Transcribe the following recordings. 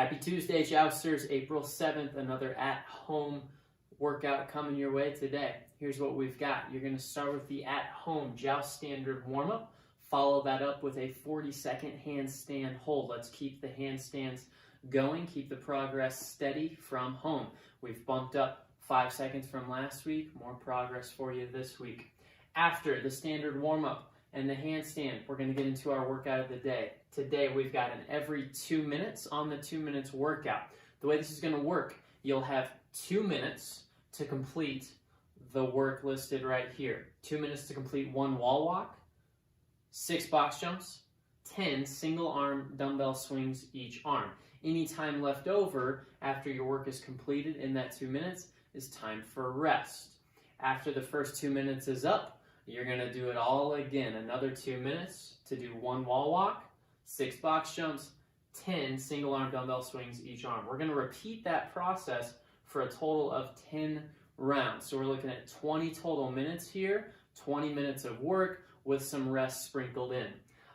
Happy Tuesday, Jousters. April 7th, another at-home workout coming your way today. Here's what we've got. You're going to start with the at-home Joust standard warm-up. Follow that up with a 40-second handstand hold. Let's keep the handstands going. Keep the progress steady from home. We've bumped up 5 seconds from last week. More progress for you this week. After the standard warm-up and the handstand, we're going to get into our workout of the day. Today, we've got an every 2 minutes on the 2 minutes workout. The way this is going to work, you'll have 2 minutes to complete the work listed right here. 2 minutes to complete 1 wall walk, 6 box jumps, 10 single arm dumbbell swings each arm. Any time left over after your work is completed in that 2 minutes is time for rest. After the first 2 minutes is up, you're going to do it all again. Another 2 minutes to do 1 wall walk, 6 box jumps, 10 single arm dumbbell swings each arm. We're going to repeat that process for a total of 10 rounds. So we're looking at 20 total minutes here, 20 minutes of work with some rest sprinkled in.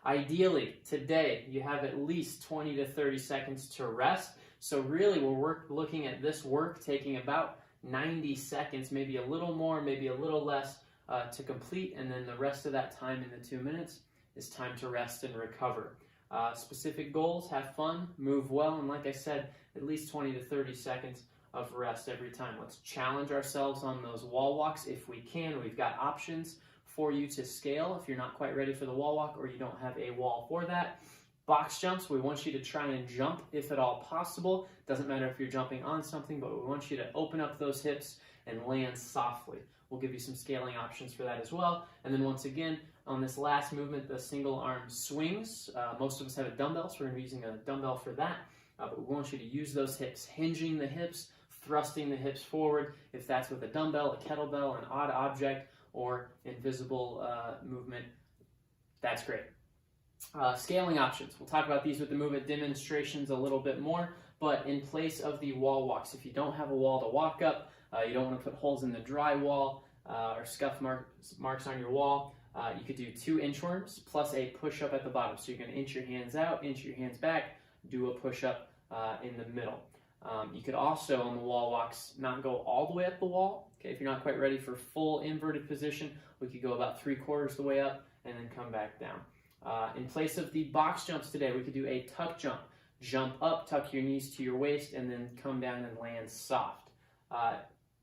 Ideally, today you have at least 20 to 30 seconds to rest. So really we're looking at this work taking about 90 seconds, maybe a little more, maybe a little less to complete, and then the rest of that time in the 2 minutes is time to rest and recover. Specific goals: have fun, move well, and like I said, at least 20 to 30 seconds of rest every time. Let's challenge ourselves on those wall walks if we can. We've got options for you to scale if you're not quite ready for the wall walk or you don't have a wall for that. Box jumps, we want you to try and jump if at all possible. Doesn't matter if you're jumping on something, but we want you to open up those hips and land softly. We'll give you some scaling options for that as well. And then once again, on this last movement, the single arm swings. Most of us have a dumbbell, so we're going to be using a dumbbell for that. But we want you to use those hips, hinging the hips, thrusting the hips forward. If that's with a dumbbell, a kettlebell, an odd object, or invisible movement, that's great. Scaling options. We'll talk about these with the movement demonstrations a little bit more, but in place of the wall walks, if you don't have a wall to walk up, you don't want to put holes in the drywall or scuff marks on your wall, you could do 2 inchworms plus a push-up at the bottom. So you're going to inch your hands out, inch your hands back, do a push-up in the middle. You could also, on the wall walks, not go all the way up the wall. Okay, if you're not quite ready for full inverted position, we could go about 3/4 the way up and then come back down. In place of the box jumps today, we could do a tuck jump. Jump up, tuck your knees to your waist, and then come down and land soft.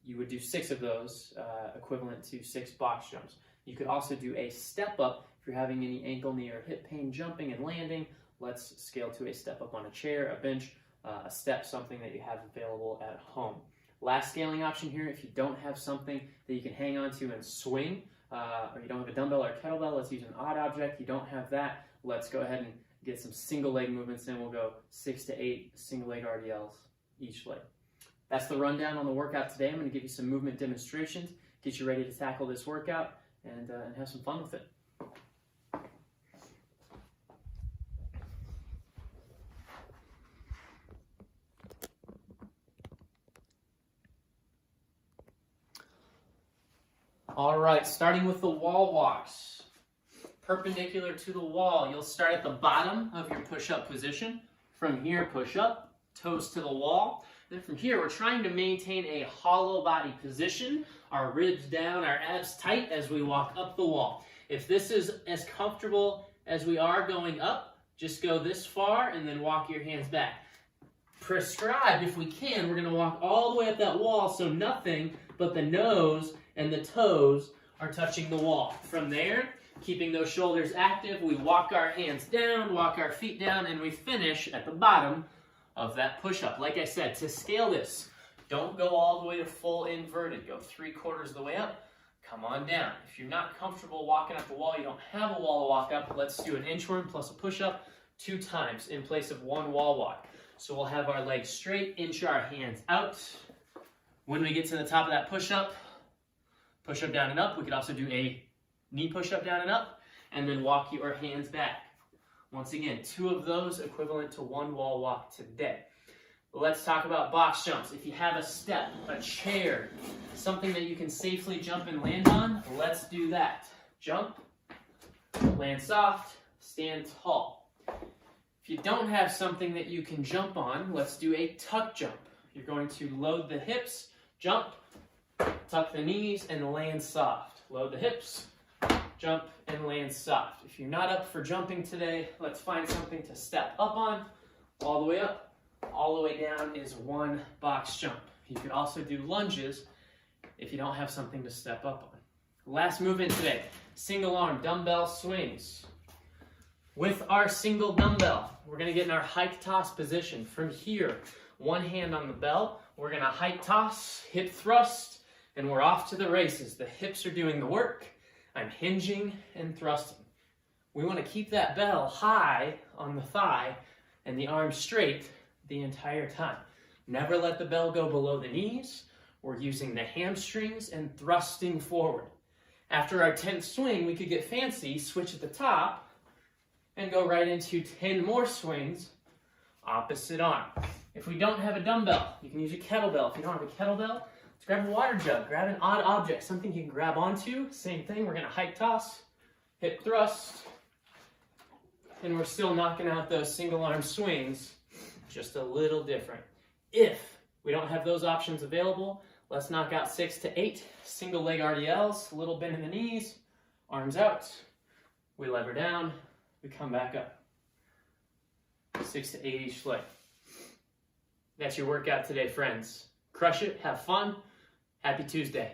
You would do 6 of those, equivalent to 6 box jumps. You could also do a step up if you're having any ankle, knee, or hip pain jumping and landing. Let's scale to a step up on a chair, a bench, a step, something that you have available at home. Last scaling option here, if you don't have something that you can hang on to and swing, or you don't have a dumbbell or a kettlebell, let's use an odd object. You don't have that, let's go ahead and get some single leg movements in. We'll go 6 to 8 single leg RDLs each leg. That's the rundown on the workout today. I'm going to give you some movement demonstrations, get you ready to tackle this workout, and have some fun with it. All right, starting with the wall walks. Perpendicular to the wall, you'll start at the bottom of your push-up position. From here, push up, toes to the wall. Then from here, we're trying to maintain a hollow body position, our ribs down, our abs tight as we walk up the wall. If this is as comfortable as we are going up, just go this far and then walk your hands back. Prescribed, if we can, we're going to walk all the way up that wall so nothing but the nose and the toes are touching the wall. From there, keeping those shoulders active, we walk our hands down, walk our feet down, and we finish at the bottom of that push-up. Like I said, to scale this, don't go all the way to full inverted. Go 3/4 of the way up, come on down. If you're not comfortable walking up the wall, you don't have a wall to walk up, let's do an inchworm plus a push-up 2 times in place of 1 wall walk. So we'll have our legs straight, inch our hands out. When we get to the top of that push-up down and up, we could also do a knee push-up down and up, and then walk your hands back. Once again, 2 of those equivalent to 1 wall walk today. Let's talk about box jumps. If you have a step, a chair, something that you can safely jump and land on, let's do that. Jump, land soft, stand tall. If you don't have something that you can jump on, let's do a tuck jump. You're going to load the hips, jump, tuck the knees, and land soft. Load the hips, jump, and land soft. If you're not up for jumping today, let's find something to step up on. All the way up, all the way down is one box jump. You could also do lunges if you don't have something to step up on. Last movement today, single arm dumbbell swings. With our single dumbbell, we're going to get in our hike toss position. From here, one hand on the bell, we're going to hike toss, hip thrust, and we're off to the races. The hips are doing the work. I'm hinging and thrusting. We want to keep that bell high on the thigh and the arm straight the entire time. Never let the bell go below the knees. We're using the hamstrings and thrusting forward. After our 10th swing, we could get fancy, switch at the top, and go right into 10 more swings, opposite arm. If we don't have a dumbbell, you can use a kettlebell. If you don't have a kettlebell, let's grab a water jug, grab an odd object, something you can grab onto. Same thing, we're gonna hike toss, hip thrust, and we're still knocking out those single arm swings, just a little different. If we don't have those options available, let's knock out 6 to 8 single leg RDLs, a little bend in the knees, arms out. We lever down, we come back up. 6 to 8 each leg. That's your workout today, friends. Crush it, have fun. Happy Tuesday.